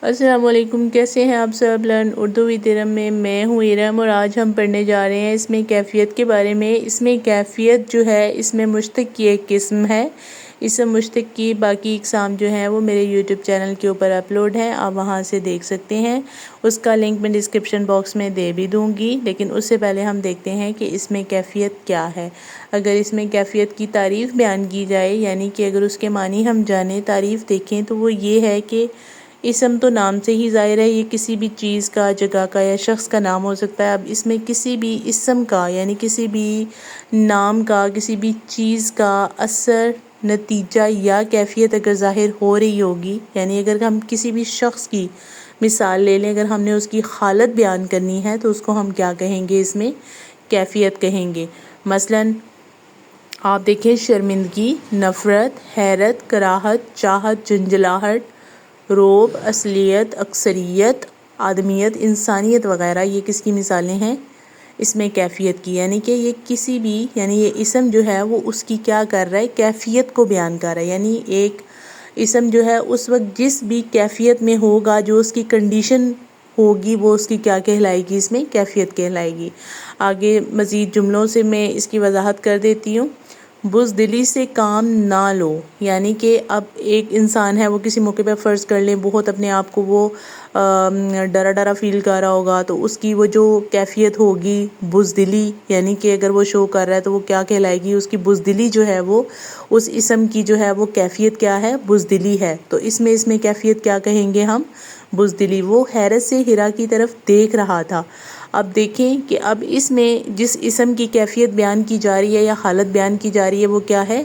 السلام علیکم، کیسے ہیں آپ سب؟ لرن اردو وتھ ارم میں میں ہوں ارم، اور آج ہم پڑھنے جا رہے ہیں اس میں کیفیت کے بارے میں۔ اس میں کیفیت جو ہے اس میں مشتق کی ایک قسم ہے۔ اسم مشتق کی باقی اقسام جو ہیں وہ میرے یوٹیوب چینل کے اوپر اپلوڈ ہیں، آپ وہاں سے دیکھ سکتے ہیں۔ اس کا لنک میں ڈسکرپشن باکس میں دے بھی دوں گی، لیکن اس سے پہلے ہم دیکھتے ہیں کہ اس میں کیفیت کیا ہے۔ اگر اس میں کیفیت کی تعریف بیان کی جائے، یعنی کہ اگر اس کے معنی ہم جانیں، تعریف دیکھیں، تو وہ یہ ہے کہ اسم تو نام سے ہی ظاہر ہے، یہ کسی بھی چیز کا، جگہ کا یا شخص کا نام ہو سکتا ہے۔ اب اس میں کسی بھی اسم کا یعنی کسی بھی نام کا، کسی بھی چیز کا اثر، نتیجہ یا کیفیت اگر ظاہر ہو رہی ہوگی، یعنی اگر ہم کسی بھی شخص کی مثال لے لیں، اگر ہم نے اس کی حالت بیان کرنی ہے تو اس کو ہم کیا کہیں گے؟ اس میں کیفیت کہیں گے۔ مثلاً آپ دیکھیں، شرمندگی، نفرت، حیرت، کراہت، چاہت، جھنجھلاہٹ، رعب، اصلیت، اکثریت، آدمیت، انسانیت وغیرہ، یہ کس کی مثالیں ہیں؟ اس میں کیفیت کی، یعنی کہ یہ کسی بھی، یعنی یہ اسم جو ہے وہ اس کی کیا کر رہا ہے؟ کیفیت کو بیان کر رہا ہے۔ یعنی ایک اسم جو ہے اس وقت جس بھی کیفیت میں ہوگا، جو اس کی کنڈیشن ہوگی، وہ اس کی کیا کہلائے گی؟ اس میں کیفیت کہلائے گی۔ آگے مزید جملوں سے میں اس کی وضاحت کر دیتی ہوں۔ بزدلی سے کام نہ لو، یعنی کہ اب ایک انسان ہے، وہ کسی موقع پہ فرض کر لیں بہت اپنے آپ کو وہ ڈرا ڈرا فیل کر رہا ہوگا، تو اس کی وہ جو کیفیت ہوگی بزدلی، یعنی کہ اگر وہ شو کر رہا ہے تو وہ کیا کہلائے گی؟ اس کی بزدلی جو ہے وہ اس اسم کی جو ہے وہ کیفیت کیا ہے؟ بزدلی ہے۔ تو اس میں کیفیت کیا کہیں گے ہم؟ بزدلی۔ وہ حیرت سے ہیرا کی طرف دیکھ رہا تھا۔ اب دیکھیں کہ اب اس میں جس اسم کی کیفیت بیان کی جا رہی ہے یا حالت بیان کی جا رہی ہے وہ کیا ہے؟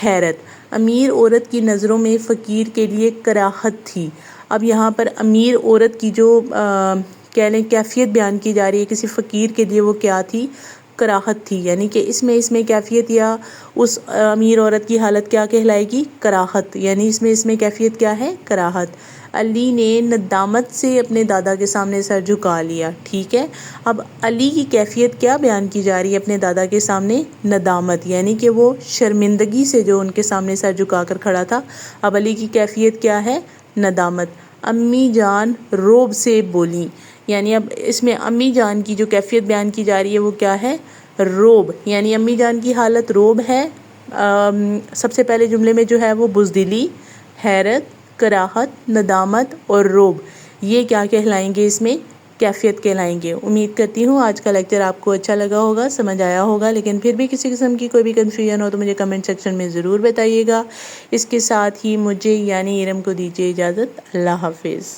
حیرت۔ امیر عورت کی نظروں میں فقیر کے لیے کراہت تھی۔ اب یہاں پر امیر عورت کی جو کہہ لیں کیفیت بیان کی جا رہی ہے کسی فقیر کے لیے، وہ کیا تھی؟ کراہت تھی۔ یعنی کہ اس میں کیفیت یا اس امیر عورت کی حالت کیا کہلائے گی؟ کراہت۔ یعنی اس میں کیفیت کیا ہے؟ کراہت۔ علی نے ندامت سے اپنے دادا کے سامنے سر جھکا لیا۔ ٹھیک ہے، اب علی کی کیفیت کیا بیان کی جا رہی ہے اپنے دادا کے سامنے؟ ندامت، یعنی کہ وہ شرمندگی سے جو ان کے سامنے سر جھکا کر کھڑا تھا۔ اب علی کی کیفیت کیا ہے؟ ندامت۔ امی جان رعب سے بولی، یعنی اب اس میں امی جان کی جو کیفیت بیان کی جا رہی ہے وہ کیا ہے؟ رعب، یعنی امی جان کی حالت رعب ہے۔ سب سے پہلے جملے میں جو ہے وہ بزدلی، حیرت، کراہت، ندامت اور رعب، یہ کیا کہلائیں گے؟ اس میں کیفیت کہلائیں گے۔ امید کرتی ہوں آج کا لیکچر آپ کو اچھا لگا ہوگا، سمجھ آیا ہوگا، لیکن پھر بھی کسی قسم کی کوئی بھی کنفیوژن ہو تو مجھے کمنٹ سیکشن میں ضرور بتائیے گا۔ اس کے ساتھ ہی مجھے یعنی ارم کو دیجیے اجازت۔ اللہ حافظ۔